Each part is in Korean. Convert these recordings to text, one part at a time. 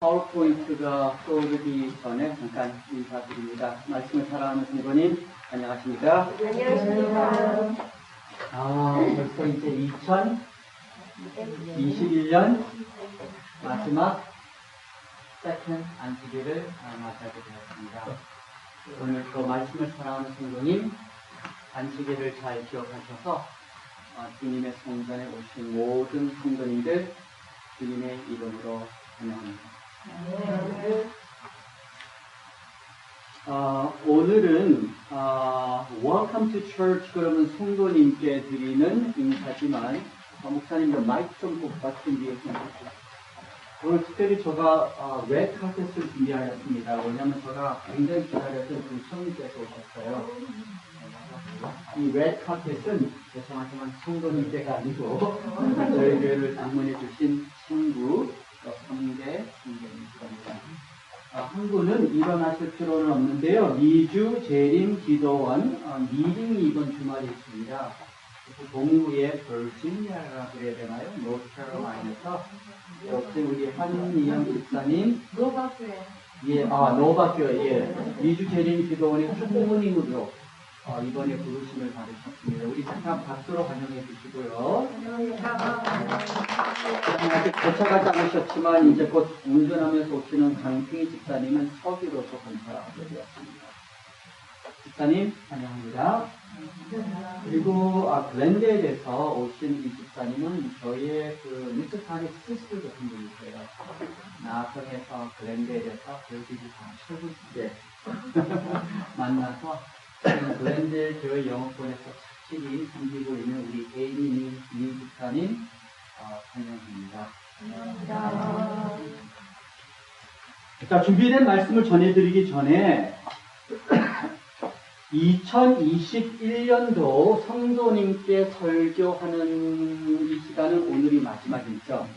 파워포인트가 떠오르기 전에 잠깐 인사드립니다. 말씀을 사랑하는 성도님, 안녕하십니까? 안녕하십니까? 벌써 이제 2021년 마지막 세컨 안식일을 맞이하게 되었습니다. 오늘 또 말씀을 사랑하는 성도님, 안식일을 잘 기억하셔서 주님의 성전에 오신 모든 성도님들 주님의 이름으로 환영합니다. 오늘은 Welcome to Church 그러면 성도님께 드리는 인사지만 목사님도 마이크 좀 부탁드리겠습니다. 오늘 특별히 제가 레드 카펫을 준비하였습니다. 왜냐하면 제가 굉장히 기다렸던 그 성님께서 오셨어요. 이 레드 카펫은 죄송하지만 성도님께가 아니고 저희 교회를 방문해 주신 친구 성대 성대입니다. 한 분은 일어나실 필요는 없는데요. 미주 재림 기도원 미팅 이번 주말에 있습니다. 동부의 버지니아라고 그래야 되나요? 노스캐롤라이나에서 역시 우리 한미영 집사님 노바교회. 노바교회 미주 재림 기도원의 총무님으로 이번에 부르심을 받으셨습니다. 우리 잠깐 박수로 환영해 주시고요. 아직 도착하지 않으셨지만 이제 곧 운전하면서 오시는 강승희 집사님은 서기로서 검사하게 되었습니다. 집사님 환영합니다. 그리고 글렌델에서 오신 이 집사님은 저희의 그 미스터리 시스터 같은 분이세요. 나성에서 글렌델에서 교육이 다 철부시대 만나서 글렌델 교회 영어권에서 착실히 섬기고 있는 우리 에이미 민 집사님 환영합니다. 자, 준비된 말씀을 전해드리기 전에 2021년도 성도님께 설교하는 이 시간은 오늘이 마지막이죠.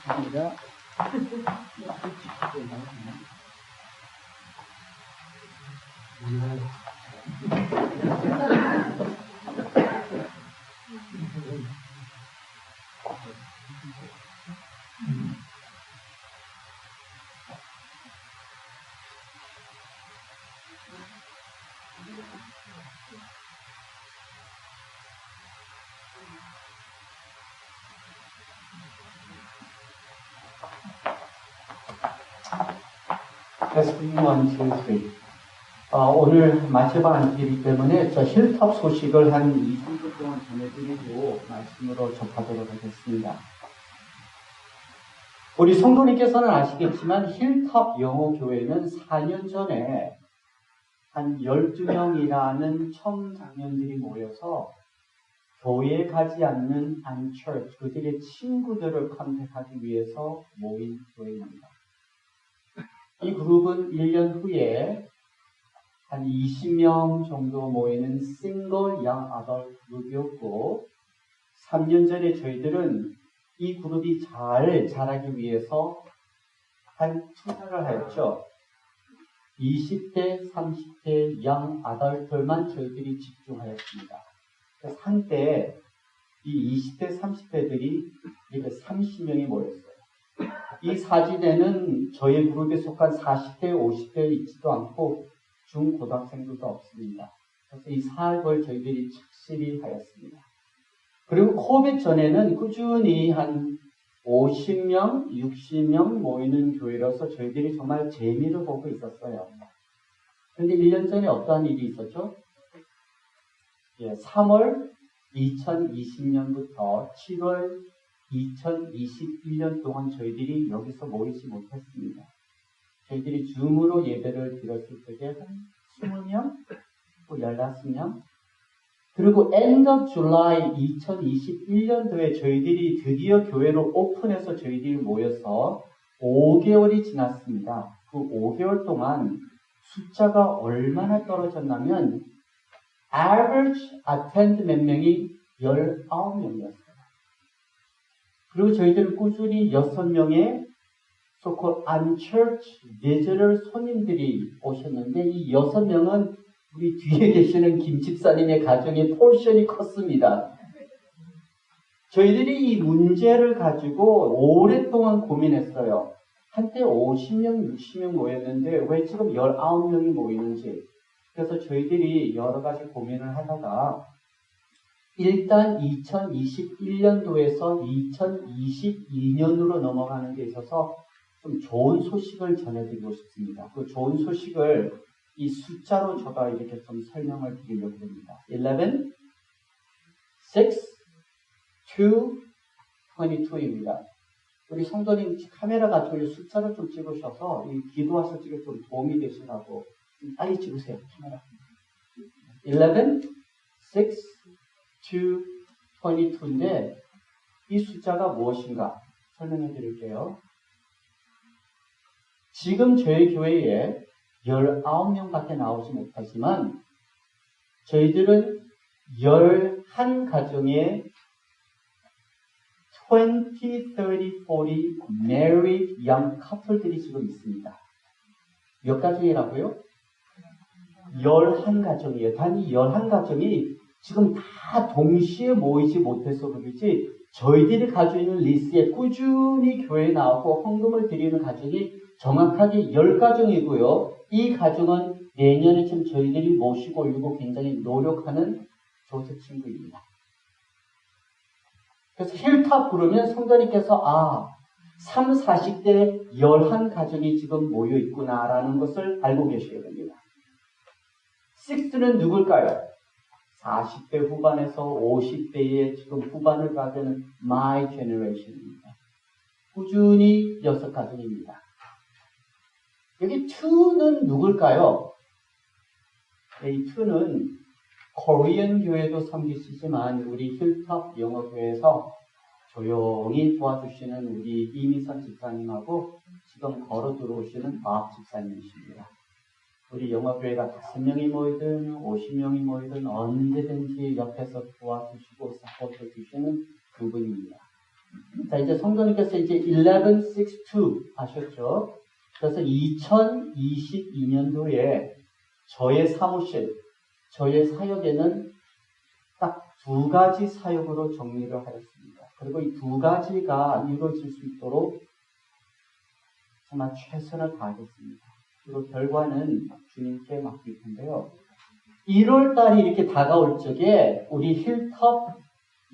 감사합니다. Testing 1, 2, 3. 오늘 마지막 안식일이기 때문에 저 힐탑 소식을 한 2, 3분 동안 전해드리고 말씀으로 접하도록 하겠습니다. 우리 성도님께서는 아시겠지만 힐탑 영어교회는 4년 전에 한 12명이라는 청장년들이 모여서 교회에 가지 않는 unchurched, 그들의 친구들을 컨택하기 위해서 모인 교회입니다. 이 그룹은 1년 후에 한 20명 정도 모이는 싱글 양 아덜 그룹이었고 3년 전에 저희들은 이 그룹이 잘 자라기 위해서 한 투자를 하였죠. 20대, 30대 양 아덜들만 저희들이 집중하였습니다. 그래서 한때 이 20대, 30대들이 30명이 모였어요. 이 사진에는 저희 그룹에 속한 40대, 50대 있지도 않고 중고등학생들도 없습니다. 그래서 이 사역을 저희들이 착실히 하였습니다. 그리고 코비드 전에는 꾸준히 한 50명, 60명 모이는 교회로서 저희들이 정말 재미를 보고 있었어요. 그런데 1년 전에 어떠한 일이 있었죠? 3월 2020년부터 7월 2021년 동안 저희들이 여기서 모이지 못했습니다. 저희들이 줌으로 예배를 드렸을 적에 한 20명, 또 16명. 그리고 end of July 2021년도에 저희들이 드디어 교회를 오픈해서 저희들이 모여서 5개월이 지났습니다. 그 5개월 동안 숫자가 얼마나 떨어졌냐면 average attend 몇 명이 19명이었어요. 그리고 저희들은 꾸준히 6명의 so-called unchurched visitor 손님들이 오셨는데 이 6명은 우리 뒤에 계시는 김 집사님의 가정의 포션이 컸습니다. 저희들이 이 문제를 가지고 오랫동안 고민했어요. 한때 50명, 60명 모였는데 왜 지금 19명이 모이는지. 그래서 저희들이 여러 가지 고민을 하다가 일단 2021년도에서 2022년으로 넘어가는 데 있어서 좀 좋은 소식을 전해드리고 싶습니다. 그 좋은 소식을 이 숫자로 제가 이렇게 좀 설명을 드리려고 합니다. 11, 6, 2, 22입니다. 우리 성도님 카메라 가지고 숫자를 좀 찍으셔서 이 기도하실 적에 좀 도움이 되시라고 좀 빨리 찍으세요. 카메라. 11, 6, 2, 22인데 이 숫자가 무엇인가 설명해 드릴게요. 지금 저희 교회에 19명밖에 나오지 못하지만 저희들은 11가정의 20, 30, 40 married young couple들이 지금 있습니다. 몇 가정이라고요? 11가정이에요. 단 이 11가정이 지금 다 동시에 모이지 못해서 그렇지 저희들이 가지고 있는 리스트에 꾸준히 교회에 나오고 헌금을 드리는 가정이 정확하게 10가정이고요. 이 가정은 내년에 지금 저희들이 모시고 올리고 굉장히 노력하는 조세 친구입니다. 그래서 힐탑 부르면 성도님께서 3, 40대 11가정이 지금 모여 있구나라는 것을 알고 계셔야 됩니다. 6는 누굴까요? 40대 후반에서 50대의 지금 후반을 가는 My Generation입니다. 꾸준히 6가정입니다. 여기 2는 누굴까요? 이 2는 코리안 교회도 섬기시지만 우리 힐탑 영어교회에서 조용히 도와주시는 우리 이미선 집사님하고 지금 걸어 들어오시는 박 집사님이십니다. 우리 영어교회가 5명이 모이든 50명이 모이든 언제든지 옆에서 도와주시고 사포트 주시는 그분입니다. 자, 이제 성도님께서 이제 11, 6, 2 하셨죠? 그래서 2022년도에 저의 사무실, 저의 사역에는 딱 2가지 사역으로 정리를 하였습니다. 그리고 이 2가지가 이루어질 수 있도록 정말 최선을 다하겠습니다. 그리고 결과는 주님께 맡길 텐데요. 1월달이 이렇게 다가올 적에 우리 힐탑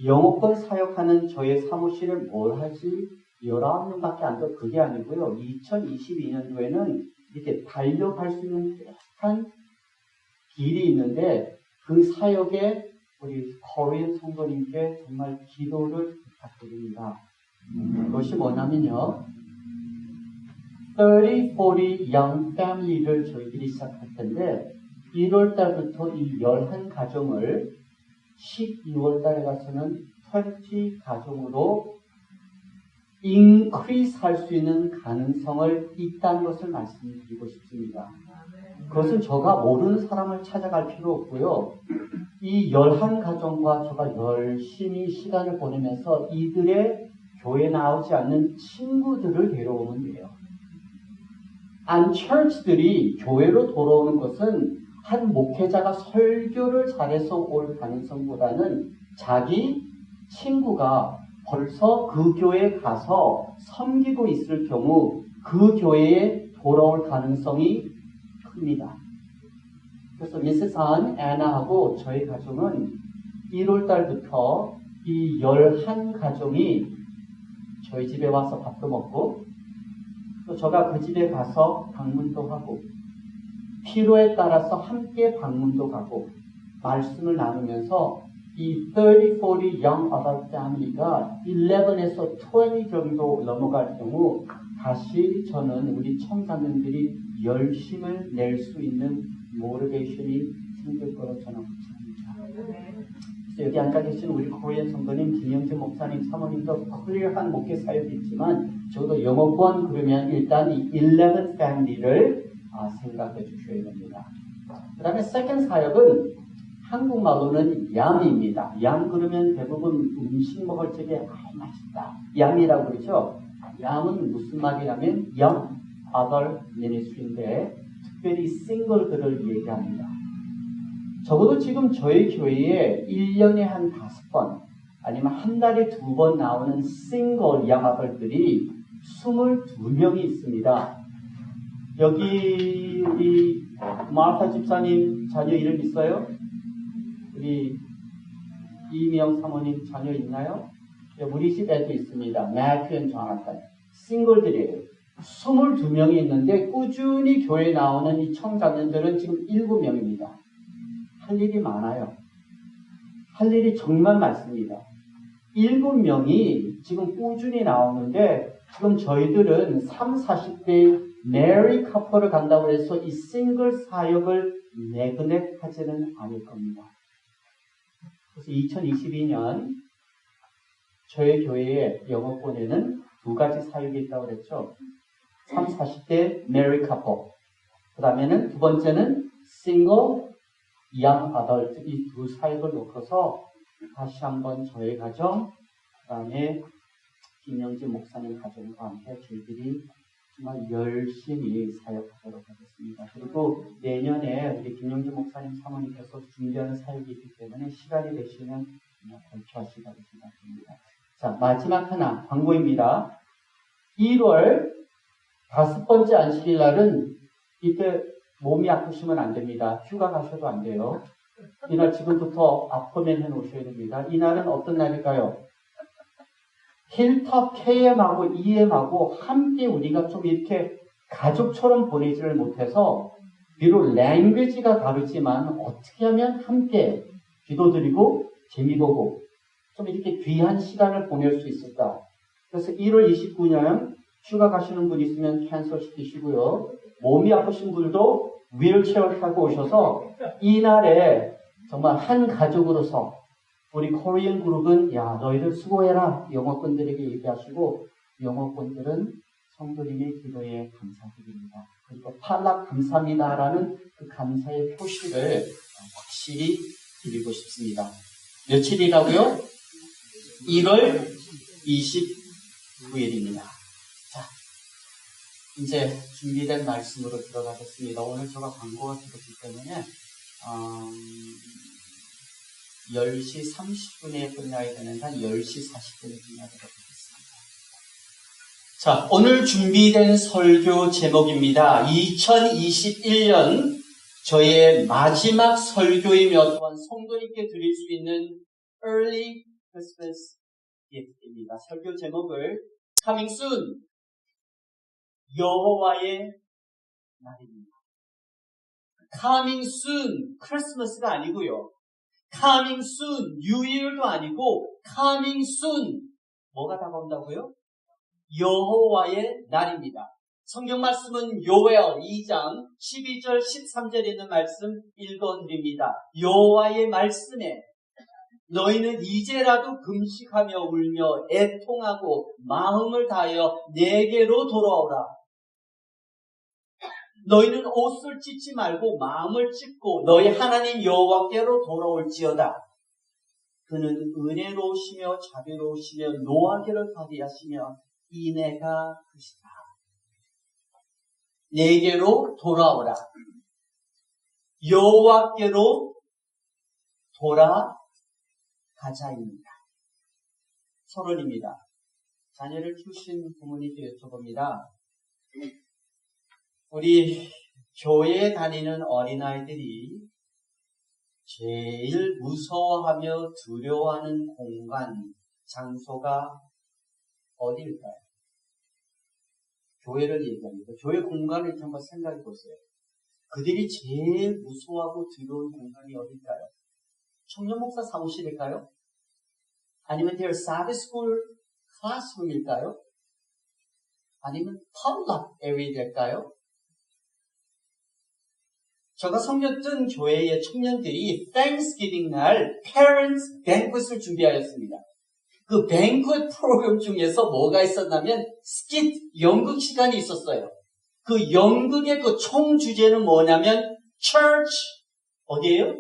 영어권 사역하는 저의 사무실을 뭘 할지 19명밖에 안 돼. 그게 아니고요. 2022년도에는 이렇게 달려갈 수 있는 뚜렷한 길이 있는데 그 사역에 우리 코리안 성도님께 정말 기도를 부탁드립니다. 그것이 뭐냐면요. 30, 40 young family를 저희들이 시작할 텐데 1월달부터 이 11가정을 12월달에 가서는 20 가정으로 increase 할 수 있는 가능성을 있다는 것을 말씀드리고 싶습니다. 그것은 제가 모르는 사람을 찾아갈 필요 없고요. 이 11가정과 제가 열심히 시간을 보내면서 이들의 교회에 나오지 않는 친구들을 데려오면 돼요. unchurch들이 교회로 돌아오는 것은 한 목회자가 설교를 잘해서 올 가능성보다는 자기 친구가 벌써 그 교회에 가서 섬기고 있을 경우 그 교회에 돌아올 가능성이 큽니다. 그래서 미세스 안, 애나하고 저희 가정은 1월달부터 이 11가정이 저희 집에 와서 밥도 먹고 또 제가 그 집에 가서 방문도 하고 필요에 따라서 함께 방문도 가고 말씀을 나누면서 이 30, 40 young adult family가 11에서 20 정도 넘어갈 경우 다시 저는 우리 청자님들이 열심을 낼 수 있는 모티베이션이 생길 거로 저는 확신합니다. 그래서 여기 앉아 계신 우리 코리안 성도님, 김영재 목사님, 사모님도 클리어한 목회 사역이 있지만 저도 영어권 그러면 일단 이 11 family를 생각해 주셔야 됩니다. 그 다음에 second 사역은 한국말로는 얌입니다. 얌 그러면 대부분 음식 먹을 적에 맛있다. 얌이라고 그러죠. 얌은 무슨 말이냐면 young adult ministry인데 특별히 싱글들을 얘기합니다. 적어도 지금 저희 교회에 1년에 한 5번 아니면 한 달에 2번 나오는 싱글 양아들들이 22명이 있습니다. 여기 우리 마르타 집사님 자녀 이름 있어요? 우리 이미영 사모님 자녀 있나요? 우리 집 애도 있습니다. 매튜 앤 조나탄. 싱글들이에요. 22명이 있는데 꾸준히 교회에 나오는 이 청자녀들은 지금 7명입니다. 할 일이 많아요. 할 일이 정말 많습니다. 7명이 지금 꾸준히 나오는데 지금 저희들은 30, 40대 메리 커플을 간다고 해서 이 싱글 사역을 내그넥하지는 않을 겁니다. 그래서 2022년 저희 교회의 영어권에는 2가지 사역이 있다고 그랬죠. 30, 40대 메리 커플. 그 다음에는 2번째는 싱글 양 아덜트. 이 2 사역을 놓고서 다시 한번 저희 가정, 그 다음에 김영진 목사님 가정과 함께 저희들이 정말 열심히 사역하도록 하겠습니다. 그리고 내년에 우리 김영진 목사님 사모님께서 준비하는 사역이 있기 때문에 시간이 되시면 발표하시라고 생각합니다. 자, 마지막 하나 광고입니다. 1월 5번째 안식일 날은 이때 몸이 아프시면 안 됩니다. 휴가 가셔도 안 돼요. 이날 지금부터 아프면 해놓으셔야 됩니다. 이날은 어떤 날일까요? 힐탑 KM하고 EM하고 함께 우리가 좀 이렇게 가족처럼 보내지를 못해서 비록 랭귀지가 다르지만 어떻게 하면 함께 기도드리고 재미보고 좀 이렇게 귀한 시간을 보낼 수 있을까? 그래서 1월 29일 휴가 가시는 분 있으면 캔슬 시키시고요. 몸이 아프신 분도 휠체어를 타고 오셔서 이날에 정말 한 가족으로서 우리 코리안 그룹은 야 너희들 수고해라 영어권들에게 얘기하시고 영어권들은 성도님의 기도에 감사드립니다. 그리고 팔락 감사합니다라는 그 감사의 표시를 확실히 드리고 싶습니다. 며칠이라고요? 1월 29일입니다. 자, 이제 준비된 말씀으로 들어가겠습니다. 오늘 제가 광고가 들었기 때문에 10시 30분에 끝나야 되는데 한 10시 40분에 끝나도록 하겠습니다. 자, 오늘 준비된 설교 제목입니다. 2021년 저의 마지막 설교이며 또한 성도님께 드릴 수 있는 Early Christmas Gift입니다. 설교 제목을 Coming Soon, 여호와의 날입니다. Coming Soon, 크리스마스가 아니고요. Coming soon, New Year도 아니고 Coming soon, 뭐가 다가온다고요? 여호와의 날입니다. 성경 말씀은 요엘 2장 12절 13절에 있는 말씀 읽어드립니다. 여호와의 말씀에 너희는 이제라도 금식하며 울며 애통하고 마음을 다하여 내게로 돌아오라. 너희는 옷을 찢지 말고 마음을 찢고 너희 하나님 여호와께로 돌아올지어다. 그는 은혜로우시며 자비로우시며 노하기를 더디하시며 인애가 크시다. 내게로 돌아오라. 여호와께로 돌아가자입니다. 서론입니다. 자녀를 키우신 부모님께 여쭤봅니다. 우리 교회에 다니는 어린아이들이 제일 무서워하며 두려워하는 공간, 장소가 어디일까요? 교회를 얘기합니다. 교회 공간을 한번 생각해 보세요. 그들이 제일 무서워하고 두려운 공간이 어딜까요? 청년 목사 사무실일까요? 아니면 their Sabbath School classroom일까요? 아니면 public area 될까요? 제가 섬겼던 교회의 청년들이 Thanksgiving 날 Parents Banquet을 준비하였습니다. 그 뱅크 프로그램 중에서 뭐가 있었냐면 스킷, 연극 시간이 있었어요. 그 연극의 그 총 주제는 뭐냐면 Church, 어디예요?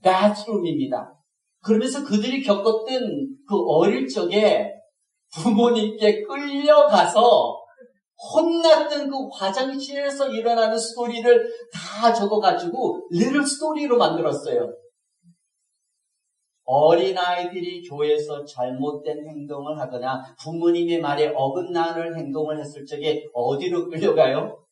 Bathroom입니다. 그러면서 그들이 겪었던 그 어릴 적에 부모님께 끌려가서 혼났던 그 화장실에서 일어나는 스토리를 다 적어가지고 리틀 스토리로 만들었어요. 어린아이들이 교회에서 잘못된 행동을 하거나 부모님의 말에 어긋나는 행동을 했을 적에 어디로 끌려가요?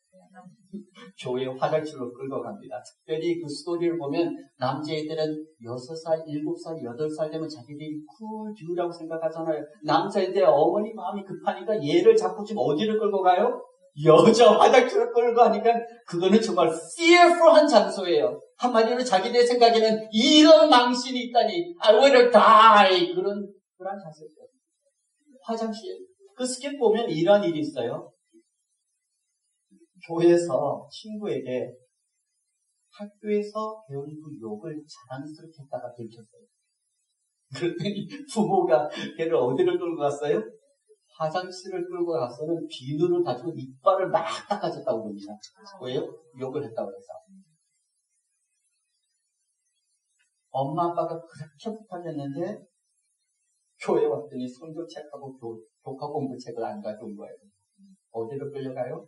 교회 화장실로 끌고 갑니다. 특별히 그 스토리를 보면 남자애들은 6살, 7살, 8살 되면 자기들이 쿨듀라고 생각하잖아요. 남자인데 어머니 마음이 급하니까 얘를 자꾸 지금 어디를 끌고 가요? 여자 화장실을 끌고 가니까 그거는 정말 fearful한 장소예요. 한마디로 자기들 생각에는 이런 망신이 있다니 I will die 그런 자세죠. 화장실. 그 스킵 보면 이런 일이 있어요. 교회에서 친구에게 학교에서 배운 그 욕을 자랑스럽게 했다가 들켰어요. 그랬더니 부모가 걔를 어디를 끌고 갔어요? 화장실을 끌고 가서는 비누를 가지고 이빨을 막 닦아줬다고 그럽니다. 왜요? 욕을 했다고 해서. 엄마 아빠가 그렇게 부탁했는데 교회 왔더니 성경책하고 교과 공부책을 안 가져온 거예요. 어디로 끌려가요?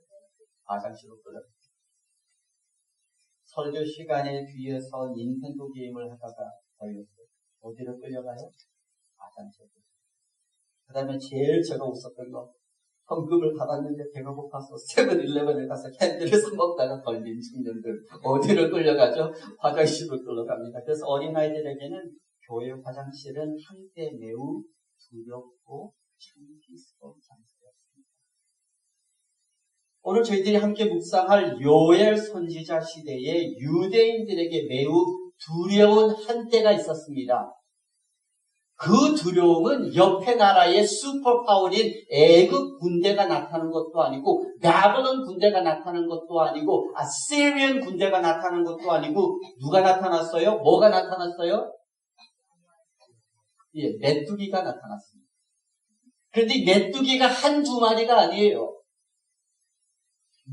화장실로 끌려가요. 설교 시간에 뒤에서 닌텐도 게임을 하다가 걸렸어요. 어디로 끌려가요? 화장실로. 그 다음에 제일 제가 웃었던 거, 헌금을 받았는데 배가 고파서 세븐일레븐에 가서 캔들에서 먹다가 걸린 청년들 어디로 끌려가죠? 화장실로 끌려갑니다. 그래서 어린아이들에게는 교회 화장실은 한때 매우 두렵고 창피스러운 장소였습니다. 오늘 저희들이 함께 묵상할 요엘 선지자 시대에 유대인들에게 매우 두려운 한때가 있었습니다. 그 두려움은 옆에 나라의 슈퍼파워인 애굽 군대가 나타나는 것도 아니고 바벨론 군대가 나타나는 것도 아니고 아시리안 군대가 나타나는 것도 아니고 누가 나타났어요? 뭐가 나타났어요? 예, 메뚜기가 나타났습니다. 그런데 메뚜기가 한두 마리가 아니에요.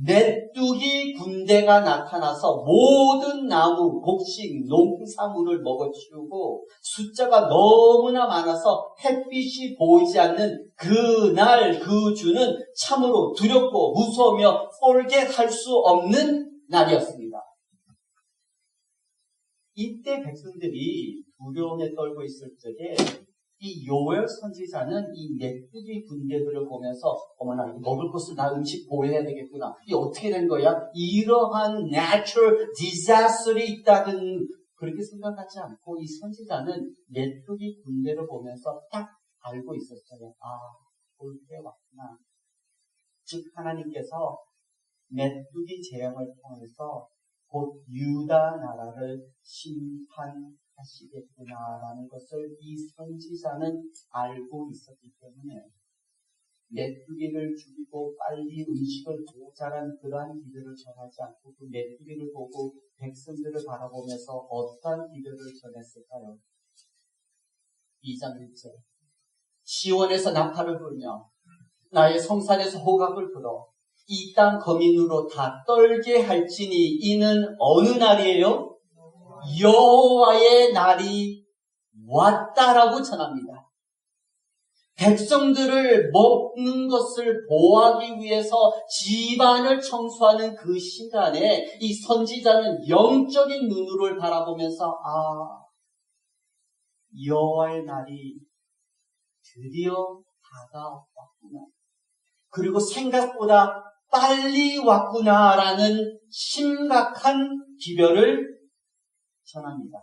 메뚜기 군대가 나타나서 모든 나무, 곡식, 농산물을 먹어치우고 숫자가 너무나 많아서 햇빛이 보이지 않는 그날 그 주는 참으로 두렵고 무서우며 forget할 수 없는 날이었습니다. 이때 백성들이 두려움에 떨고 있을 적에 이 요엘 선지자는 이 메뚜기 군대들을 보면서 어머나 먹을 것을 나 음식 보호해야 되겠구나. 이게 어떻게 된 거야? 이러한 natural disaster이 있다든 그렇게 생각하지 않고 이 선지자는 메뚜기 군대를 보면서 딱 알고 있었어요. 아, 올 때 왔구나. 즉 하나님께서 메뚜기 재앙을 통해서 곧 유다 나라를 심판하시겠구나라는 것을 이 선지자는 알고 있었기 때문에 메뚜기를 죽이고 빨리 음식을 모자란 그러한 기도를 전하지 않고 그 메뚜기를 보고 백성들을 바라보면서 어떠한 기도를 전했을까요? 2장 1절 시온에서 나팔을 불며 나의 성산에서 호각을 불어 이 땅 거민으로 다 떨게 할지니 이는 어느 날이에요? 여호와의 날이 왔다라고 전합니다. 백성들을 먹는 것을 보호하기 위해서 집안을 청소하는 그 시간에 이 선지자는 영적인 눈으로 바라보면서 아, 여호와의 날이 드디어 다가왔구나. 그리고 생각보다 빨리 왔구나라는 심각한 기별을 전합니다.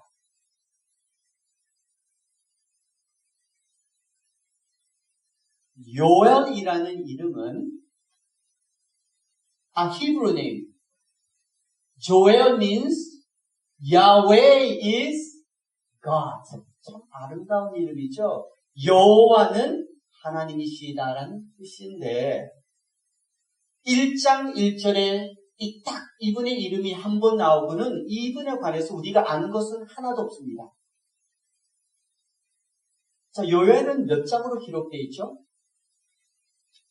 요엘이라는 이름은 Hebrew name. Joel means Yahweh is God. 참 아름다운 이름이죠. 여호와는 하나님이시다라는 뜻인데 1장 1절에 딱 이분의 이름이 한 번 나오고는 이분에 관해서 우리가 아는 것은 하나도 없습니다. 자, 요엘은 몇 장으로 기록되어 있죠?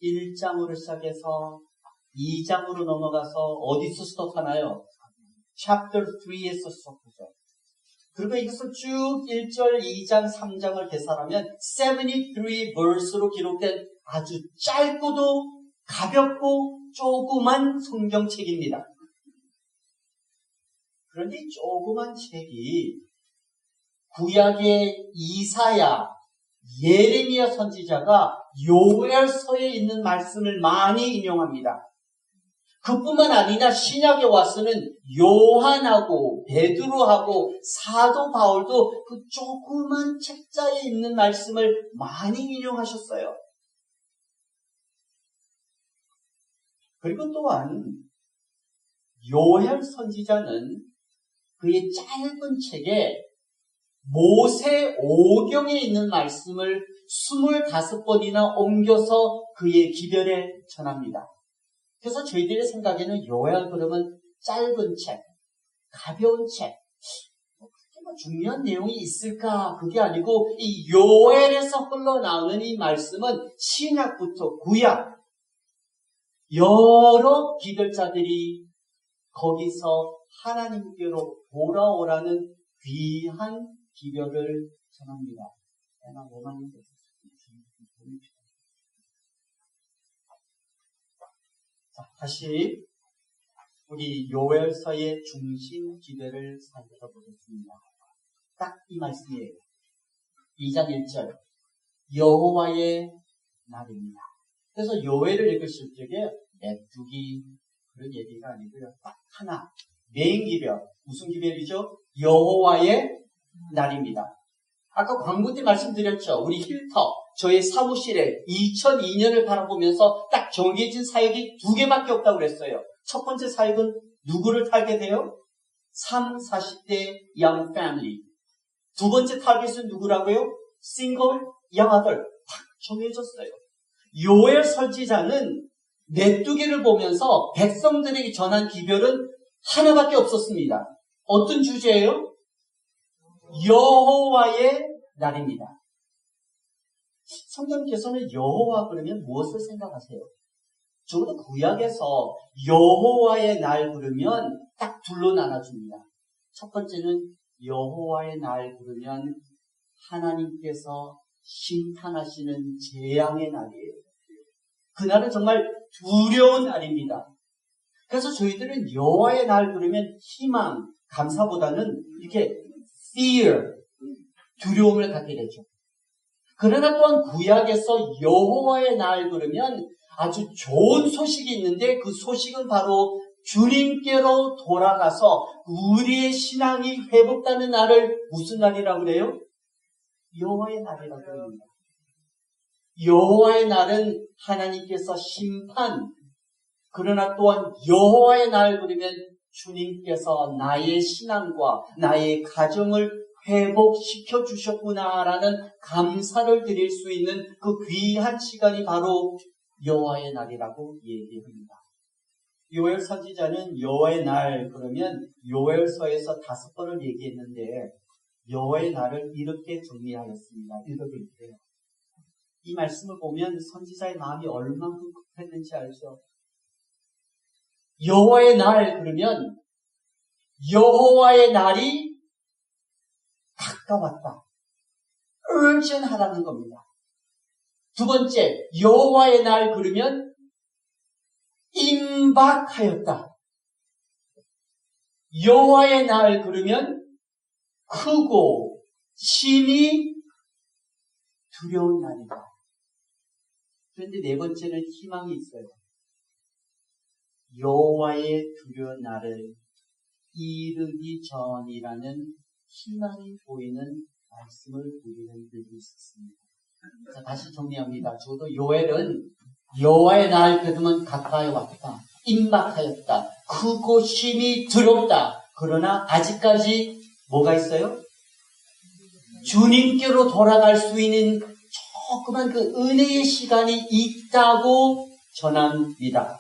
1장으로 시작해서 2장으로 넘어가서 어디서 스톱하나요? Chapter 3에서 스톱하죠. 그리고 이것을 쭉 1절, 2장, 3장을 계산하면 73 verse로 기록된 아주 짧고도 가볍고 조그만 성경책입니다. 그런데 이 조그만 책이 구약의 이사야, 예레미야 선지자가 요엘서에 있는 말씀을 많이 인용합니다. 그뿐만 아니라 신약에 와서는 요한하고 베드로하고 사도 바울도 그 조그만 책자에 있는 말씀을 많이 인용하셨어요. 그리고 또한 요엘 선지자는 그의 짧은 책에 모세 오경에 있는 말씀을 25번이나 옮겨서 그의 기별에 전합니다. 그래서 저희들의 생각에는 요엘 그러면 짧은 책, 가벼운 책, 그렇게 뭐 중요한 내용이 있을까? 그게 아니고 이 요엘에서 흘러나오는 이 말씀은 신약부터 구약 여러 기별자들이 거기서 하나님께로 돌아오라는 귀한 기별을 전합니다. 자, 다시 우리 요엘서의 중심 기별을 살펴보겠습니다. 딱 이 말씀이에요. 2장 1절 여호와의 날입니다. 그래서 요엘을 읽으실 적에 메뚜기 그런 얘기가 아니고요. 딱 하나 메인 기별. 무슨 기별이죠? 여호와의 날입니다. 아까 광고 때 말씀드렸죠. 우리 힐터 저의 사무실에 2002년을 바라보면서 딱 정해진 사역이 2개밖에 없다고 그랬어요. 첫 번째 사역은 누구를 타겟해요? 30, 40대 young family. 두 번째 타겟은 누구라고요? 싱글, 양아들. 딱 정해졌어요. 요엘 선지자는 메뚜기를 보면서 백성들에게 전한 기별은 하나밖에 없었습니다. 어떤 주제예요? 여호와의 날입니다. 성경께서는 여호와 그러면 무엇을 생각하세요? 적어도 구약에서 여호와의 날 부르면 딱 둘로 나눠줍니다. 첫 번째는 여호와의 날 부르면 하나님께서 심판하시는 재앙의 날이에요. 그날은 정말 두려운 날입니다. 그래서 저희들은 여호와의 날 부르면 희망, 감사보다는 이렇게 fear, 두려움을 갖게 되죠. 그러나 또한 구약에서 여호와의 날 부르면 아주 좋은 소식이 있는데 그 소식은 바로 주님께로 돌아가서 우리의 신앙이 회복되는 날을 무슨 날이라고 그래요? 여호와의 날이라고 합니다. 여호와의 날은 하나님께서 심판, 그러나 또한 여호와의 날 부르면 주님께서 나의 신앙과 나의 가정을 회복시켜 주셨구나라는 감사를 드릴 수 있는 그 귀한 시간이 바로 여호와의 날이라고 얘기합니다. 요엘 선지자는 여호와의 날 그러면 요엘서에서 5번을 얘기했는데 여호와의 날을 이렇게 정리하였습니다. 읽어드릴게요. 이 말씀을 보면 선지자의 마음이 얼만큼 급했는지 알죠? 여호와의 날 그러면 여호와의 날이 가까웠다. urgent하다는 겁니다. 두 번째, 여호와의 날 그러면 임박하였다. 여호와의 날 그러면 크고 심히 두려운 날이다. 그런데 네 번째는 희망이 있어요. 여호와의 두려운 날을 이르기 전이라는 희망이 보이는 말씀을 우리는 들고 있었습니다. 자, 다시 정리합니다. 저도 요엘은 여호와의 날 그러면 가까이 왔다. 임박하였다. 크고 심히 두렵다. 그러나 아직까지 뭐가 있어요? 주님께로 돌아갈 수 있는 조그만 그 은혜의 시간이 있다고 전합니다.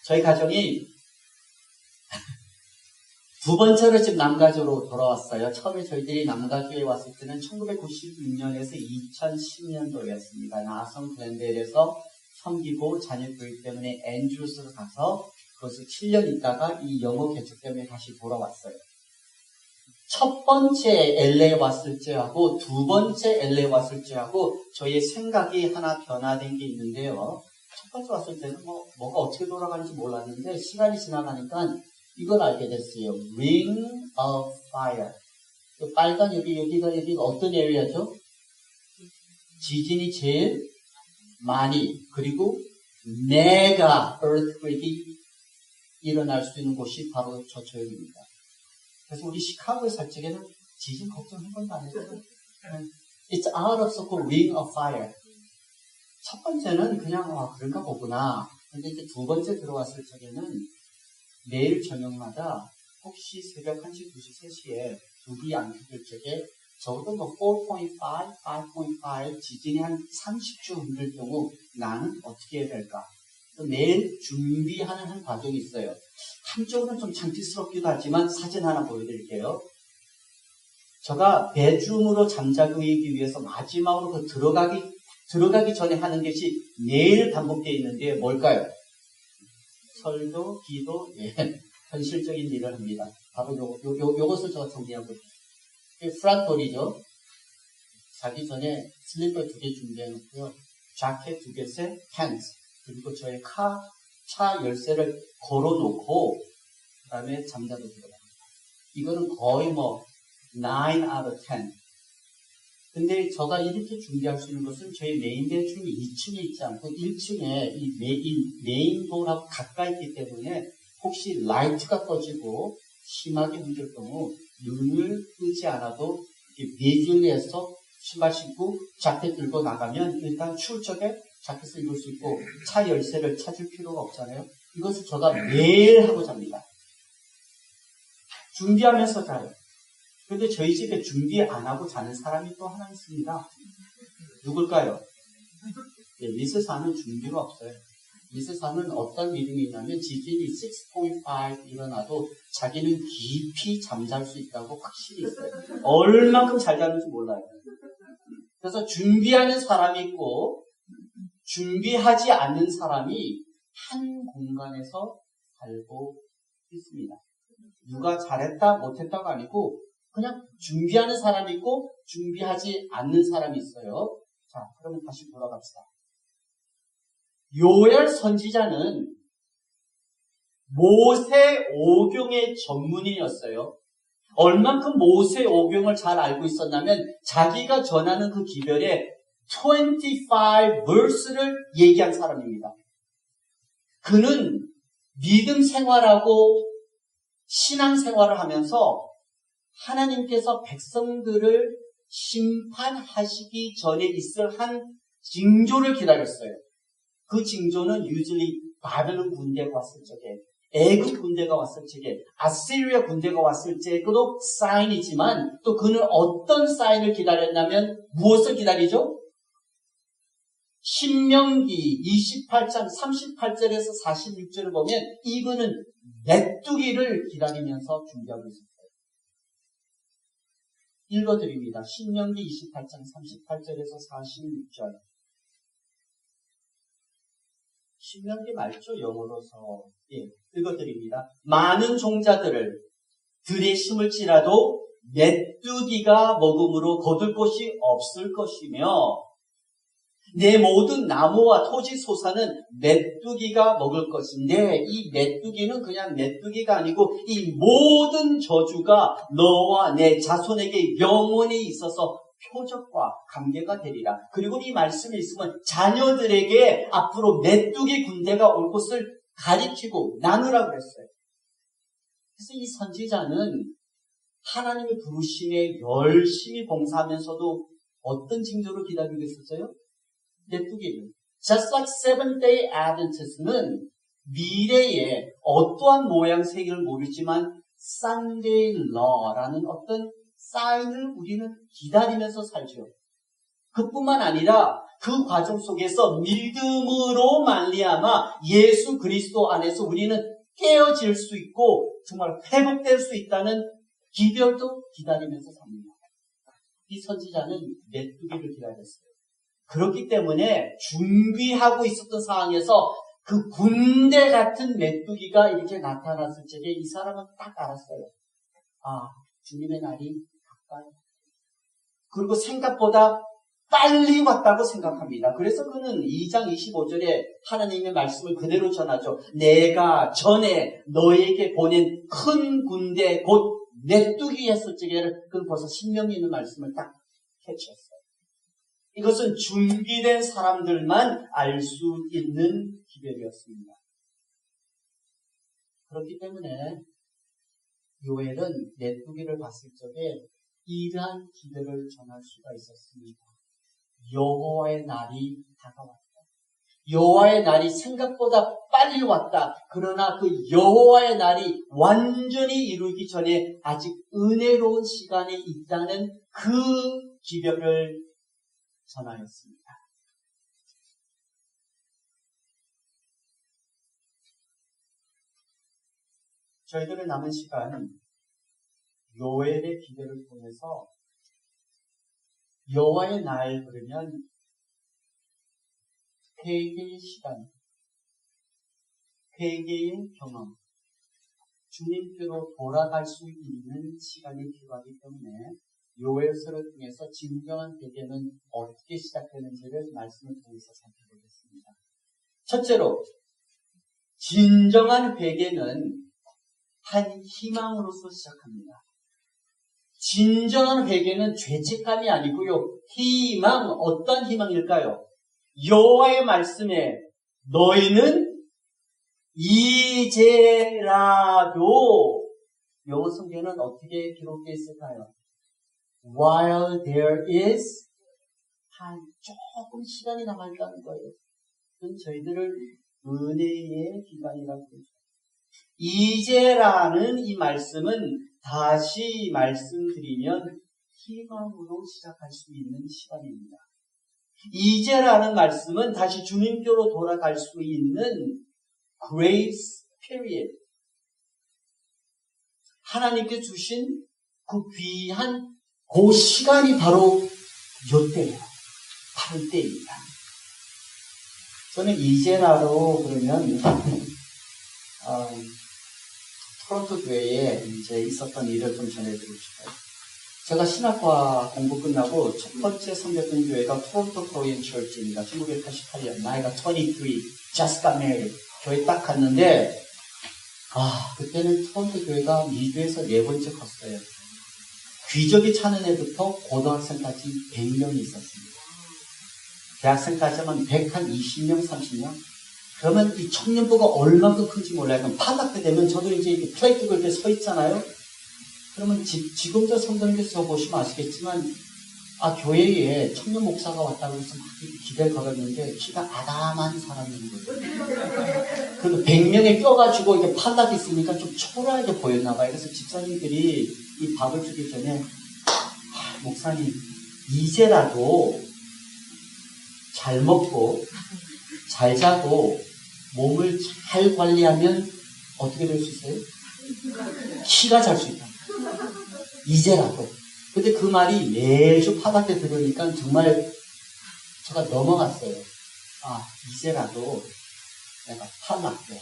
저희 가정이 두 번째로 지금 남가주로 돌아왔어요. 처음에 저희들이 남가주에 왔을 때는 1996년에서 2010년도였습니다. 나성 글렌델에서 섬기고 자녀 교육 때문에 앤드루스로 가서 그것을 7년 있다가 이 영어 개척 때문에 다시 돌아왔어요. 첫 번째 LA 왔을 때하고 두 번째 LA 왔을 때하고 저희의 생각이 하나 변화된 게 있는데요. 첫 번째 왔을 때는 뭐가 어떻게 돌아가는지 몰랐는데 시간이 지나가니까 이걸 알게 됐어요. Ring of Fire. 그 빨간 여기가 어떤 에리아죠? 지진이 제일 많이, 그리고 메가 earthquake이 일어날 수 있는 곳이 바로 저 지역입니다. 그래서 우리 시카고에 살 적에는 지진 걱정 한 번도 안 했어요. It's out of so called ring of fire. 첫 번째는 그냥 그런가 보구나. 근데 이제 두 번째 들어왔을 적에는 매일 저녁마다 혹시 새벽 1시, 2시, 3시에 불이 안 켜질 적에 적어도 4.5, 5.5 지진이 한 30초 흔들 경우 나는 어떻게 해야 될까? 매일 준비하는 한 과정이 있어요. 한쪽으로는 좀 창피스럽기도 하지만 사진 하나 보여드릴게요. 제가 베드룸으로 잠자기 위해서 마지막으로 들어가기 전에 하는 것이 매일 반복되어 있는데 뭘까요? 설교, 기도, 현실적인 일을 합니다. 바로 요것을 제가 정리하고 있습니다. 프락돌이죠. 자기 전에 슬리퍼 2개 준비해놓고요. 자켓 2개, 팬츠, 그리고 저의 차 열쇠를 걸어놓고 그 다음에 잠자러 들어갑니다. 이거는 거의 9 out of 10. 근데 제가 이렇게 준비할 수 있는 것은 저희 메인 베드룸이 2층에 있지 않고 1층에 이 메인도어하고 가까이 있기 때문에 혹시 라이트가 꺼지고 심하게 흔들 경우 눈을 뜨지 않아도 비주얼리해서 신발 신고 자켓 들고 나가면 일단 추울 적에 자켓을 입을 수 있고 차 열쇠를 찾을 필요가 없잖아요. 이것을 제가 매일 하고 잡니다. 준비하면서 자요. 근데 저희 집에 준비 안 하고 자는 사람이 또 하나 있습니다. 누굴까요? 미스사는 준비가 없어요. 미스사는 어떤 믿음이 있냐면 지진이 6.5 일어나도 자기는 깊이 잠잘 수 있다고 확실히 있어요. 얼만큼 잘 자는지 몰라요. 그래서 준비하는 사람이 있고 준비하지 않는 사람이 한 공간에서 살고 있습니다. 누가 잘했다 못했다가 아니고 그냥 준비하는 사람이 있고 준비하지 않는 사람이 있어요. 자, 그러면 다시 돌아갑시다. 요엘 선지자는 모세 오경의 전문인이었어요. 얼만큼 모세 오경을 잘 알고 있었냐면 자기가 전하는 그 기별에 25 verse를 얘기한 사람입니다. 그는 믿음 생활하고 신앙 생활을 하면서 하나님께서 백성들을 심판하시기 전에 있을 한 징조를 기다렸어요. 그 징조는 usually 바벨론 군대가 왔을 적에, 애굽 군대가 왔을 적에, 아시리아 군대가 왔을 적에도 사인이지만 또 그는 어떤 사인을 기다렸냐면 무엇을 기다리죠? 신명기 28장 38절에서 46절을 보면 이분은 메뚜기를 기다리면서 준비하고 있었어요. 읽어드립니다. 신명기 28장 38절에서 46절. 신명기 말죠, 영어로서. 읽어드립니다. 많은 종자들을 들에 심을지라도 메뚜기가 먹음으로 거둘 곳이 없을 것이며 내 모든 나무와 토지 소사는 메뚜기가 먹을 것인데 이 메뚜기는 그냥 메뚜기가 아니고 이 모든 저주가 너와 내 자손에게 영원히 있어서 표적과 관계가 되리라. 그리고 이 말씀이 있으면 자녀들에게 앞으로 메뚜기 군대가 올 것을 가리키고 나누라고 그랬어요. 그래서 이 선지자는 하나님의 부르심에 열심히 봉사하면서도 어떤 징조를 기다리고 있었어요? 메뚜기를. Just like Seventh-day Adventists는 미래에 어떠한 모양새를 모르지만 Sunday Law라는 어떤 사인을 우리는 기다리면서 살죠. 그뿐만 아니라 그 과정 속에서 믿음으로 말미암아 예수 그리스도 안에서 우리는 깨어질 수 있고 정말 회복될 수 있다는 기별도 기다리면서 삽니다. 이 선지자는 메뚜기를 기다렸어요. 그렇기 때문에 준비하고 있었던 상황에서 그 군대 같은 메뚜기가 이렇게 나타났을 적에 이 사람은 딱 알았어요. 아, 주님의 날이 가까이. 그리고 생각보다 빨리 왔다고 생각합니다. 그래서 그는 2장 25절에 하나님의 말씀을 그대로 전하죠. 내가 전에 너에게 보낸 큰 군대 곧 메뚜기 했을 적에는 그건 벌써 신명이 있는 말씀을 딱 캐치했어요. 이것은 준비된 사람들만 알 수 있는 기별이었습니다. 그렇기 때문에 요엘은 메뚜기를 봤을 적에 이러한 기별을 전할 수가 있었습니다. 여호와의 날이 다가왔다. 여호와의 날이 생각보다 빨리 왔다. 그러나 그 여호와의 날이 완전히 이루기 전에 아직 은혜로운 시간이 있다는 그 기별을 전하였습니다. 저희들의 남은 시간 요엘의 기별을 통해서 여호와의 날 그러면 회개의 시간, 회개의 경험, 주님께로 돌아갈 수 있는 시간이 필요하기 때문에 요엘서를 통해서 진정한 회개는 어떻게 시작되는지를 말씀을 통해서 살펴보겠습니다. 첫째로 진정한 회개는 한 희망으로서 시작합니다. 진정한 회개는 죄책감이 아니고요. 희망, 어떤 희망일까요? 여호와의 말씀에 너희는 이제라도 영어 성경은 어떻게 기록되어 있을까요? While there is time. 조금 시간이 남아있다는 거예요. 그건 저희들을 은혜의 기간이라고 그러죠. 이제라는 이 말씀은 다시 말씀드리면 희망으로 시작할 수 있는 시간입니다. 이제라는 말씀은 다시 주님께로 돌아갈 수 있는 grace period. 하나님께 주신 그 귀한 그 시간이 바로 요때예요. 바로 때입니다. 저는 이제라로 그러면 토론토 교회에 이제 있었던 일을 좀 전해드리고 싶어요. 제가 신학과 공부 끝나고 첫 번째 섬겼던 교회가 토론토 코리안 처치입니다. 1988년 나이가 23, just got married. 교회 딱 갔는데 그때는 토론토 교회가 미주에서 4번째 컸어요. 귀족이 차는 애부터 고등학생까지 100명이 있었습니다. 대학생까지 하면 120명, 30명? 그러면 이 청년부가 얼마큼 큰지 몰라요. 그럼 파닥 때 되면 저도 이제 이렇게 플레이트 걸때 서 있잖아요. 그러면 지금도 성도님께서 보시면 아시겠지만 교회에 청년 목사가 왔다고 해서 막 기대를 걸었는데 키가 아담한 사람인 거예요. 그래도 100명에 껴가지고 이게 팔락 있으니까 좀 초라하게 보였나 봐요. 그래서 집사님들이 이 밥을 주기 전에 목사님 이제라도 잘 먹고 잘 자고 몸을 잘 관리하면 어떻게 될 수 있어요? 키가 잘 수 있다. 이제라도. 근데 그 말이 매주 파닥 때 들으니까 정말 제가 넘어갔어요. 이제라도 내가 파닥 때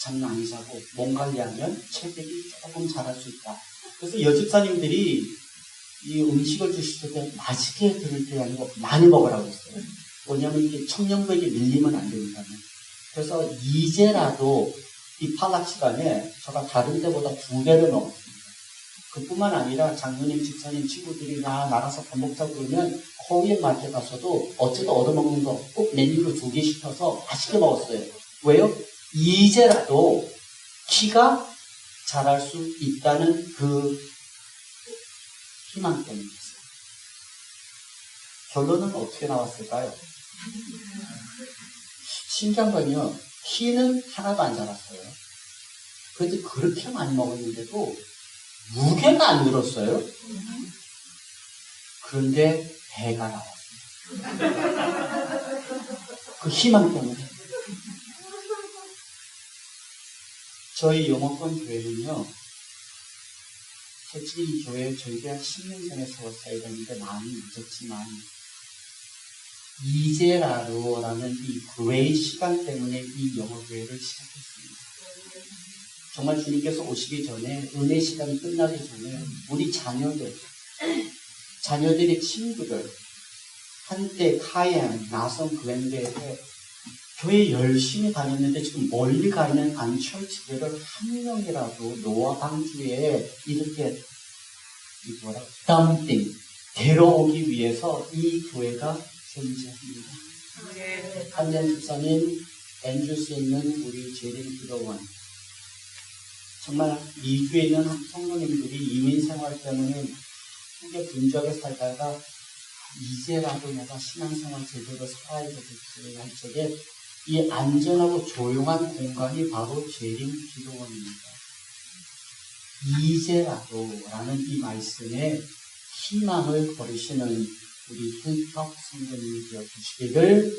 잠 많이 자고 몸 관리하면 체력이 조금 잘할 수 있다. 그래서 여집사님들이 이 음식을 주실 때 맛있게 들을 때 아니고 많이 먹으라고 했어요. 왜냐하면 이게 청년부에게 밀리면 안 되니까요. 그래서 이제라도 이 파닥 시간에 제가 다른 때보다 2배를 먹었습니다. 그뿐만 아니라 장로님, 집사님, 친구들이 나가서 밥 먹자고 그러면 코리안 마트에 가서도 어쨌든 얻어먹는 거 꼭 메뉴로 2개 시켜서 맛있게 먹었어요. 왜요? 이제라도 키가 자랄 수 있다는 그 희망 때문이었어요. 결론은 어떻게 나왔을까요? 신기한 건요. 키는 하나도 안 자랐어요. 그런데 그렇게 많이 먹었는데도 무게가 안 늘었어요. 그런데 배가 나왔습니다. 그 희망 때문에. 저희 영어권 교회는요. 솔직히 이 교회 저희가 10년 전에 세웠어야 되는데 많이 늦었지만 이제라로라는 이 그레이 시간 때문에 이 영어교회를 시작했습니다. 정말 주님께서 오시기 전에 은혜 시간이 끝나기 전에 우리 자녀들의 친구들 한때 카이안, 나성 그랜드에 교회 열심히 다녔는데 지금 멀리 가 있는 안철치들을 한 명이라도 노아 방주에 이렇게 덤핑 데려오기 위해서 이 교회가 존재합니다. 한년 집사님, 앤드루스에 있는 우리 재림 기도원, 정말 미주에 있는 성도님들이 이민 생활 때문에 크게 분주하게 살다가 이제라도 내가 신앙생활 제대로 살아야 되겠지 할 적에 이 안전하고 조용한 공간이 바로 재림 기도원입니다. 이제라도 라는 이 말씀에 희망을 거르시는 우리 힐떡 성도님이 되어주시기를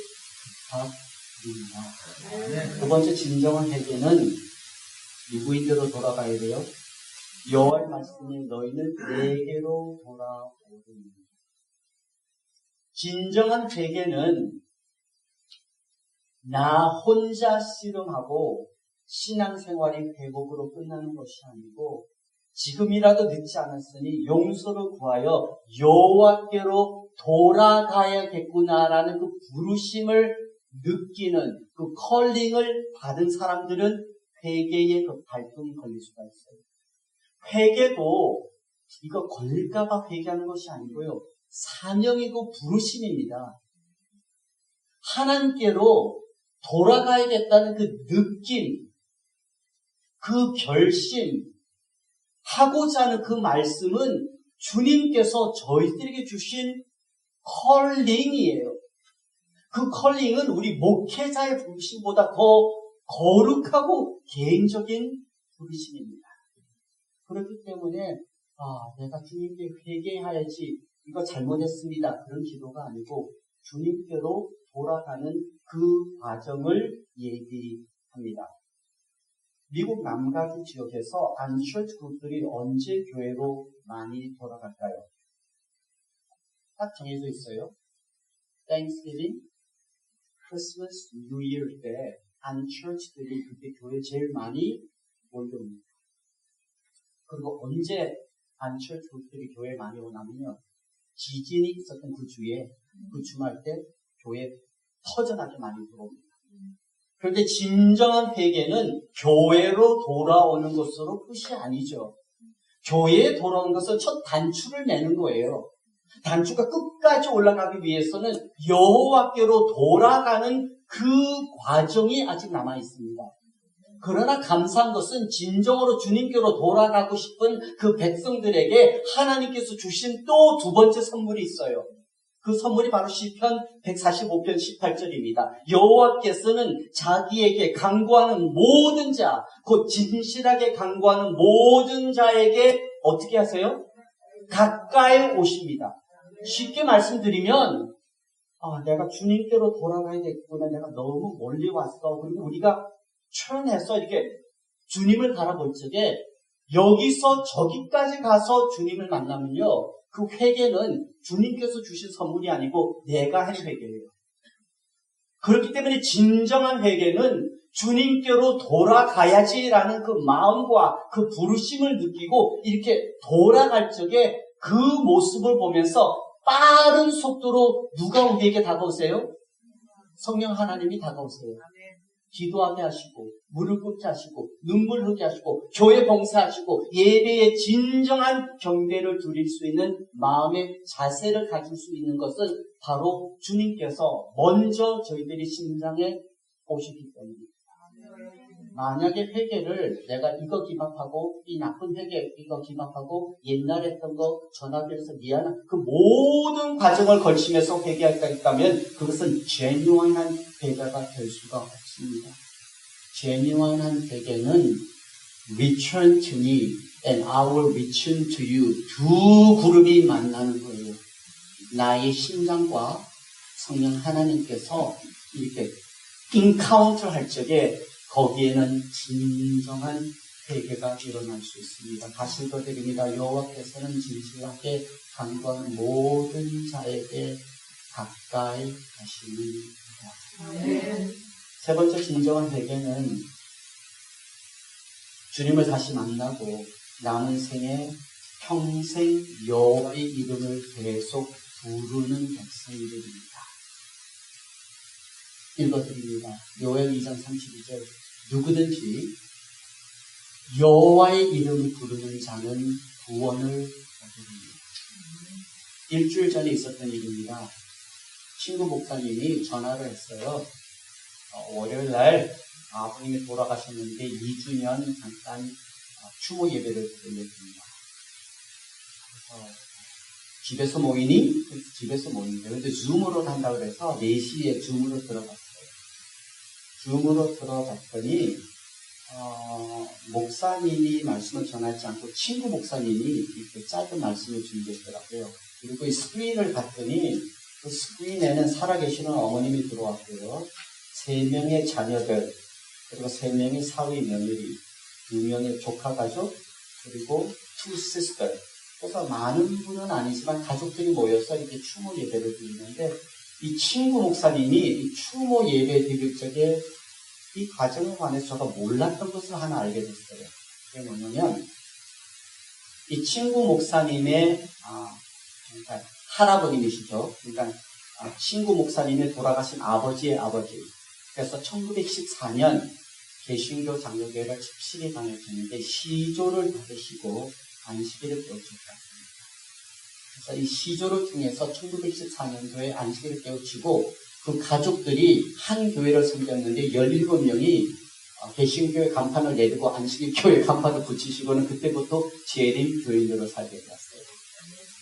부탁드립니다. 두 번째 진정한 회개는 누구인데로 돌아가야 돼요? 여호와의 말씀이 너희는 내게로 돌아오리니. 진정한 회개는 나 혼자 씨름하고 신앙생활이 회복으로 끝나는 것이 아니고 지금이라도 늦지 않았으니 용서를 구하여 여호와께로 돌아가야겠구나라는 그 부르심을 느끼는 그 컬링을 받은 사람들은 회개의 그 발동이 걸릴 수가 있어요. 회개도 이거 걸릴까봐 회개하는 것이 아니고요. 사명이고 부르심입니다. 하나님께로 돌아가야겠다는 그 느낌, 그 결심, 하고자 하는 그 말씀은 주님께서 저희들에게 주신 컬링이에요. 그 컬링은 우리 목회자의 부르심보다 더 거룩하고 개인적인 부르심입니다. 그렇기 때문에 내가 주님께 회개해야지, 이거 잘못했습니다, 그런 기도가 아니고 주님께로 돌아가는 그 과정을 얘기합니다. 미국 남가주 지역에서 안철치 그룹들이 언제 교회로 많이 돌아갈까요? 딱 정해져 있어요. Thanksgiving, Christmas, New Year 때 안철치들이 그때 교회 제일 많이 몰려옵니다. 그리고 언제 안철치 그룹들이 교회에 많이 오냐면요, 지진이 있었던 그 주에, 그 주말 때 교회에 터져나게 많이 들어옵니다. 그런데 진정한 회개는 교회로 돌아오는 것으로 끝이 아니죠. 교회에 돌아오는 것은 첫 단추를 내는 거예요. 단추가 끝까지 올라가기 위해서는 여호와께로 돌아가는 그 과정이 아직 남아 있습니다. 그러나 감사한 것은 진정으로 주님께로 돌아가고 싶은 그 백성들에게 하나님께서 주신 또 두 번째 선물이 있어요. 그 선물이 바로 시편 145편 18절입니다. 여호와께서는 자기에게 간구하는 모든 자, 곧 진실하게 간구하는 모든 자에게 어떻게 하세요? 가까이 오십니다. 쉽게 말씀드리면 내가 주님께로 돌아가야 되겠구나, 내가 너무 멀리 왔어. 그리고 우리가 출연해서 이렇게 주님을 바라볼 적에 여기서 저기까지 가서 주님을 만나면요, 그 회개는 주님께서 주신 선물이 아니고 내가 한 회개예요. 그렇기 때문에 진정한 회개는 주님께로 돌아가야지라는 그 마음과 그 부르심을 느끼고 이렇게 돌아갈 적에 그 모습을 보면서 빠른 속도로 누가 우리에게 다가오세요? 성령 하나님이 다가오세요. 기도하게 하시고, 무릎 꿇게 하시고, 눈물 흘게 하시고, 교회 봉사하시고, 예배에 진정한 경배를 드릴 수 있는 마음의 자세를 가질 수 있는 것은 바로 주님께서 먼저 저희들이 심장에 오시기 때문입니다. 만약에 회개를 내가 이거 기막하고, 이 나쁜 회개 이거 기막하고, 옛날에 했던 거 전화드려서 미안한 그 모든 과정을 걸치면서 회개할까 했다면 그것은 genuine한 회개가 될 수가 없습니다. genuine한 회개는 return to me and I will return to you, 두 그룹이 만나는 거예요. 나의 심장과 성령 하나님께서 이렇게 인카운트 할 적에 거기에는 진정한 회개가 일어날 수 있습니다. 다시 읽어드립니다. 여호와께서는 진실하게 간구하는 모든 자에게 가까이 하시느니라. 세 번째 진정한 회개는 주님을 다시 만나고 남은 생에 평생 여호와의 이름을 계속 부르는 백성들입니다. 읽어드립니다. 요엘 2장 32절. 누구든지 여호와의 이름을 부르는 자는 구원을 얻으리니. 일주일 전에 있었던 일입니다. 친구 목사님이 전화를 했어요. 월요일날 아버님이 돌아가셨는데 2주년 잠깐 추모 예배를 드렸습니다. 그래서 집에서 모이니? 집에서 모이는데 근데 줌으로 한다고 그래서 4시에 줌으로 들어갔어요. 줌으로 들어갔더니 목사님이 말씀을 전하지 않고 친구 목사님이 이렇게 짧은 말씀을 준비했더라고요. 그리고 이 스크린을 봤더니 그 스크린에는 살아계시는 어머님이 들어왔고요. 3명의 자녀들, 그리고 3명의 사위 며느리, 2명의 조카 가족, 그리고 2 sister. 그래서 많은 분은 아니지만 가족들이 모여서 이렇게 추모 예배를 드리는데 이 친구 목사님이 이 추모 예배 드릴 적에 이 과정에 관해서 제가 몰랐던 것을 하나 알게 됐어요. 그게 뭐냐면 이 친구 목사님의 그러니까 할아버님이시죠. 그러니까 친구 목사님의 돌아가신 아버지의 아버지. 그래서 1914년 개신교 장로교회를 집실히 다녔는데 시조를 받으시고 안식일을 깨우쳤다. 그래서 이 시조를 통해서 1914년도에 안식일을 깨우치고 그 가족들이 한 교회를 섬겼는데 17명이 개신교회 간판을 내리고 안식일 교회 간판을 붙이시고는 그때부터 재림 교인으로 살게 되었어요.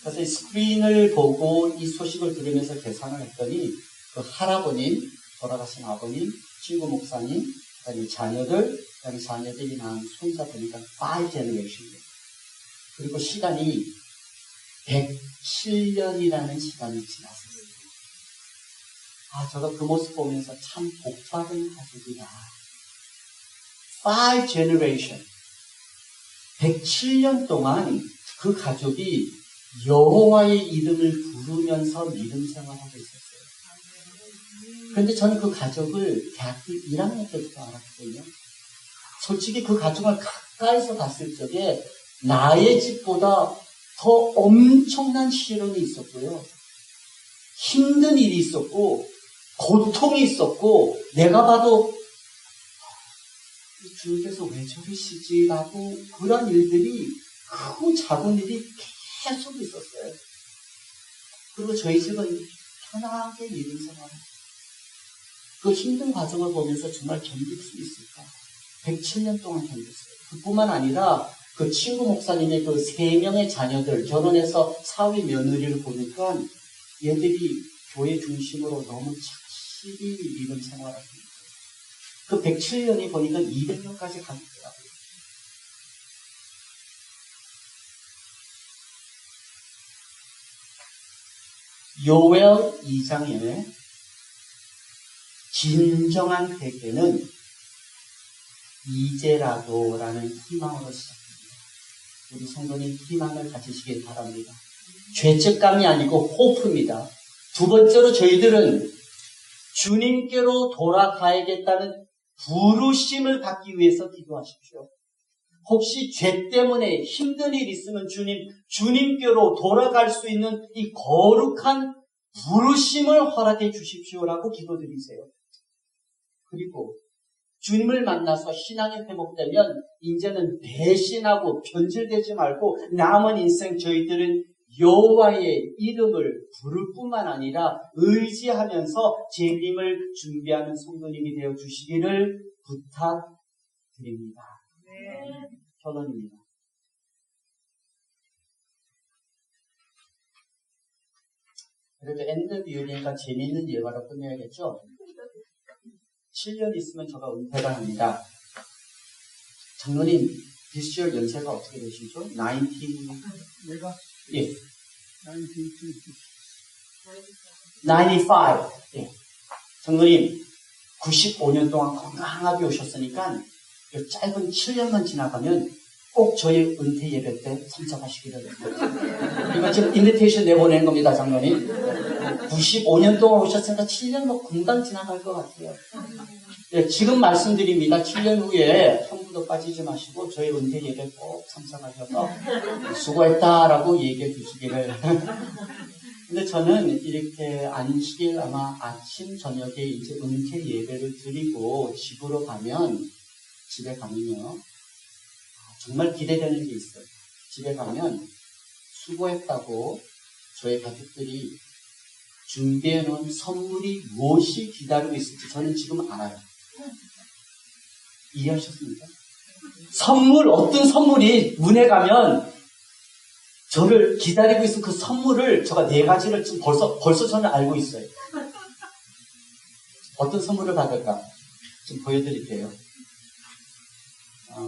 그래서 이 스크린을 보고 이 소식을 들으면서 계산을 했더니 그 할아버님, 돌아가신 아버님, 친구 목사님, 그다음에 자녀들, 그다음에 자녀들이 낳은 손자 보니까 5 generation이에요. 그리고 시간이 107년이라는 시간이 지났었어요. 제가 그 모습 보면서 참 복받은 가족이다. 5 generation. 107년 동안 그 가족이 여호와의 이름을 부르면서 믿음 생활하고 있었어요. 그런데 저는 그 가족을 대학교 1학년 때부터 알았거든요. 솔직히 그 가족을 가까이서 봤을 적에 나의 집보다 더 엄청난 시련이 있었고요. 힘든 일이 있었고 고통이 있었고 내가 봐도 주님께서 왜 저러시지라고 그런 일들이 크고 작은 일이 계속 있었어요. 그리고 저희 집은 편하게 믿음 생활을 그 힘든 과정을 보면서 정말 견딜 수 있을까? 107년 동안 견뎠어요. 그뿐만 아니라 그 친구 목사님의 그 3명의 자녀들 결혼해서 사위 며느리를 보니까 얘들이 교회 중심으로 너무 착실히 믿음 생활하십니다. 그 107년이 보니까 200년까지 가겠더라고요. 요엘 2장에 진정한 회개는 이제라도라는 희망으로 시작합니다. 우리 성도님 희망을 가지시길 바랍니다. 죄책감이 아니고 호프입니다. 두 번째로 저희들은 주님께로 돌아가야겠다는 부르심을 받기 위해서 기도하십시오. 혹시 죄 때문에 힘든 일이 있으면 주님께로 돌아갈 수 있는 이 거룩한 부르심을 허락해 주십시오라고 기도드리세요. 그리고 주님을 만나서 신앙이 회복되면 이제는 배신하고 변질되지 말고 남은 인생 저희들은 여호와의 이름을 부를 뿐만 아니라 의지하면서 재림을 준비하는 성도님이 되어 주시기를 부탁드립니다. 네. 결론입니다. 그래도 엔드 비유니까 재미있는 예화로 끝내야겠죠? 7년 있으면 제가 은퇴를 합니다. 장로님, this year 연세가 어떻게 되시죠? 19... 내가? 예. 95. 예. 장로님, 95년 동안 건강하게 오셨으니까 이 짧은 7년만 지나가면 꼭 저희 은퇴 예배 때 참석하시기를 바랍니다. 이거 지금 인비테이션 내보낸 겁니다, 장로님. 95년 동안 오셨으니까 7년 뭐 금방 지나갈 것 같아요. 예, 지금 말씀드립니다. 7년 후에 한 분도 빠지지 마시고 저희 은퇴 예배 꼭 참석하셔서 수고했다라고 얘기해 주시기를. 근데 저는 이렇게 안식일 아마 아침, 저녁에 이제 은퇴 예배를 드리고 집에 가면요. 정말 기대되는 게 있어요. 집에 가면 수고했다고 저희 가족들이 준비해 놓은 선물이 무엇이 기다리고 있을지 저는 지금 알아요. 이해하셨습니까? 어떤 선물이 문에 가면 저를 기다리고 있을 그 선물을 제가 4가지를 지금 벌써 저는 알고 있어요. 어떤 선물을 받을까? 좀 보여드릴게요.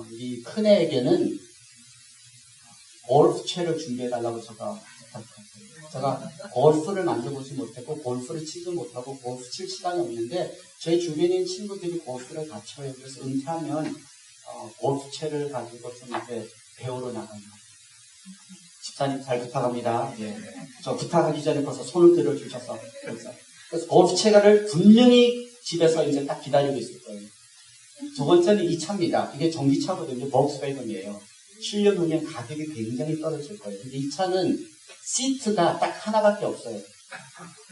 우리 큰애에게는 골프채를 준비해달라고 제가 부탁했어요. 제가 골프를 만져보지 못했고 골프를 치지 못하고 골프 칠 시간이 없는데 저희 주변에 있는 친구들이 골프를 다 쳐요. 그래서 은퇴하면 골프채를 가지고 좀 이렇게 배우러 나갑니다. 집사님 잘 부탁합니다. 예. 저 부탁하기 전에 벌써 손을 들어주셔서 그래서 골프채를 분명히 집에서 이제 딱 기다리고 있을 거예요. 두 번째는 이 차입니다. 이게 전기차거든요. 볼kswagen이에요. 7년 후면 가격이 굉장히 떨어질 거예요. 근데 이 차는 시트가 딱 하나밖에 없어요.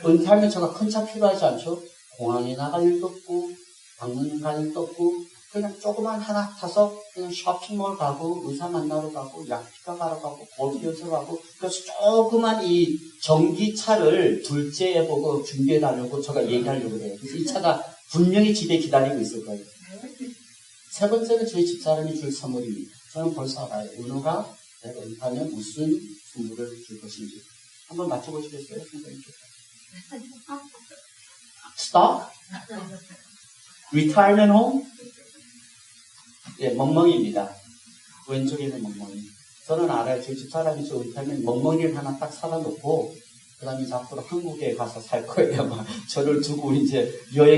은퇴하면 제가 큰 차 필요하지 않죠? 공항에 나갈 일도 없고 방문 갈 일도 없고 그냥 조그만 하나 타서 그냥 쇼핑몰 가고 의사 만나러 가고 약피가 가러 가고 골프 연습 가고 그래서 조그만 이 전기차를 둘째에 보고 준비해달라고 제가 얘기하려고 해요. 그래서 이 차가 분명히 집에 기다리고 있을 거예요. 세 번째는 저희 집사람이 줄 선물입니다. 저는 벌써 알아요. 은호가 내가 은퇴하면 무슨 선물을 줄 것인지. 한번 맞춰보시겠어요? Stock? Retirement home? 예, 멍멍이입니다. 왼쪽에 있는 멍멍이. 저는 알아요. 저희 집사람이 저 은퇴하면 멍멍이를 하나 딱 사다 놓고 그 다음에 이제 앞으로 한국에 가서 살 거예요. 막 저를 두고 이제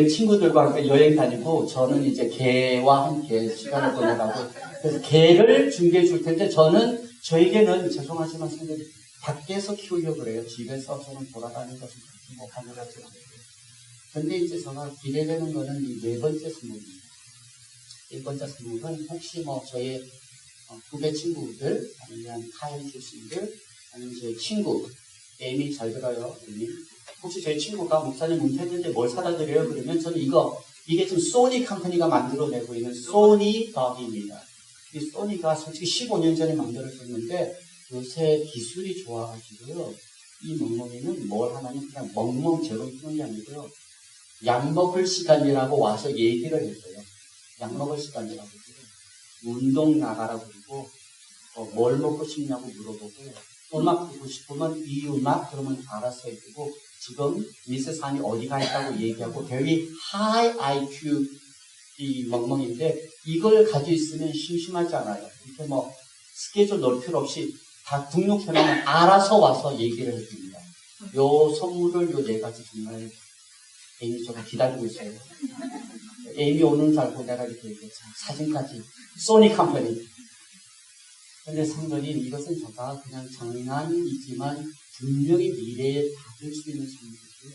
친구들과 함께 여행 다니고 저는 이제 개와 함께 시간을 보내라고. 그래서 개를 준비해 줄 텐데 저에게는 죄송하지만 성들이 밖에서 키우려고 그래요. 집에서 저는 돌아다니는 것은 그렇게 못하는 것 같아요. 근데 이제 제가 기대되는 거는 이 4번째 선물입니다. 1번째 선물은 혹시 저희 후배 친구들, 아니면 타임 교수님들, 아니면 저희 친구, 에이미 잘 들어요, 에이미. 혹시 저희 친구가 목사님 은퇴했는데 뭘 사다 드려요? 그러면 저는 이게 지금 소니 컴퍼니가 만들어내고 있는 소니 덕입니다. 이 소니가 솔직히 15년 전에 만들어졌는데 요새 기술이 좋아가지고요. 이 멍멍이는 뭘 하냐면 그냥 멍멍처럼 쓰는 게 아니고요. 약 먹을 시간이라고 와서 얘기를 했어요. 약 먹을 시간이라고 했어요. 운동 나가라고 그러고 뭘 먹고 싶냐고 물어보고 음악 듣고 싶으면 이 음악 그러면 알아서 해주고 지금 미세스 한이 어디 가 있다고 얘기하고 very high IQ 이 멍멍인데 이걸 가지고 있으면 심심하지 않아요. 이렇게 스케줄 넣을 필요 없이 다 등록해놓으면 알아서 와서 얘기를 해줍니다. 요 선물을 요 4가지 정말 에이미 저가 기다리고 있어요. 에이미 오는 줄 알고 내가 이렇게 얘기했죠. 사진까지 소니 컴퍼니. 근데 성도님 이것은 제가 그냥 장난이지만 분명히 미래에 받을 수 있는 선물이고요.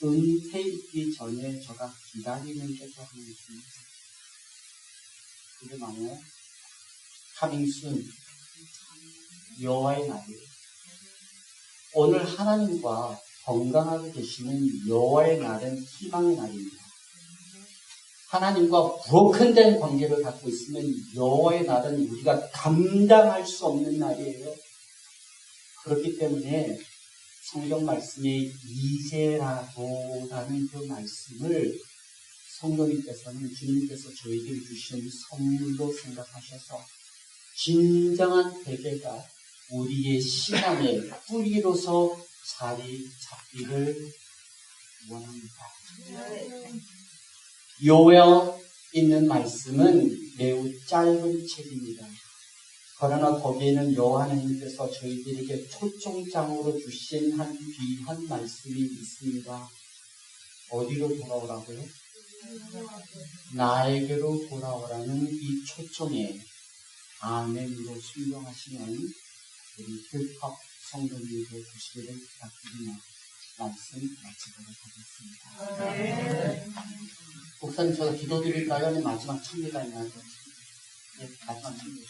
은퇴 있기 전에 제가 기다리는 게 더 하나 있습니다. 그게 뭐냐면 coming soon 여호와의 날이에요. 오늘 하나님과 건강하게 계시는 여호와의 날은 희망의 날입니다. 하나님과 브로큰된 관계를 갖고 있으면 여호와의 날은 우리가 감당할 수 없는 날이에요. 그렇기 때문에 성경 말씀에 이제라도라는 그 말씀을 성도님께서는 주님께서 저희에게 주신 선물로 생각하셔서 진정한 회개가 우리의 신앙의 뿌리로서 자리 잡기를 원합니다. 요엘 있는 말씀은 매우 짧은 책입니다. 그러나 거기에는 여호와 하나님께서 저희들에게 초청장으로 주신 한 귀한 말씀이 있습니다. 어디로 돌아오라고요? 나에게로 돌아오라는 이 초청에 아멘으로 순종하시면 우리 힐컵 성도님에게 주시기를 부탁드리며 말씀 마치도록 하겠습니다. 목사님 제가 기도드릴까요? 아니면 마지막 찬미가 있나요? 네, 마지막 찬미.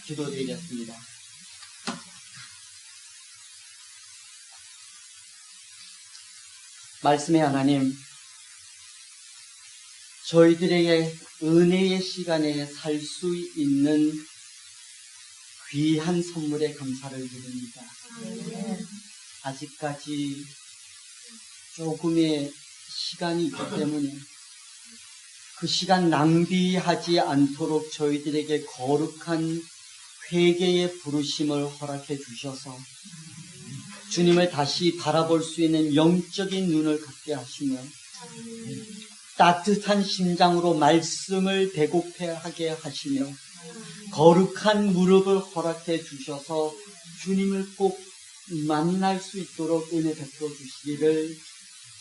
기도드리겠습니다. 말씀의 하나님, 저희들에게 은혜의 시간에 살 수 있는 귀한 선물에 감사를 드립니다. 아직까지 조금의 시간이 있기 때문에 그 시간 낭비하지 않도록 저희들에게 거룩한 회개의 부르심을 허락해 주셔서 주님을 다시 바라볼 수 있는 영적인 눈을 갖게 하시며 따뜻한 심장으로 말씀을 배고파하게 하시며 거룩한 무릎을 허락해 주셔서 주님을 꼭 만날 수 있도록 은혜 베풀어 주시기를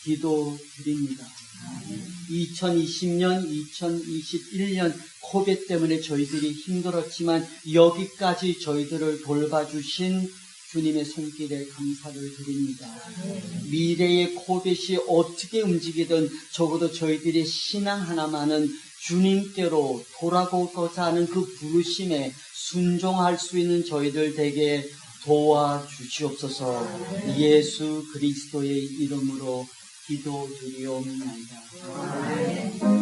기도드립니다. 2020년, 2021년 코비드 때문에 저희들이 힘들었지만 여기까지 저희들을 돌봐주신 주님의 손길에 감사를 드립니다. 미래의 코비드이 어떻게 움직이든 적어도 저희들의 신앙 하나만은 주님께로 돌아오고자 하는 그 부르심에 순종할 수 있는 저희들 되게 도와주시옵소서. 예수 그리스도의 이름으로 기도드리옵나이다.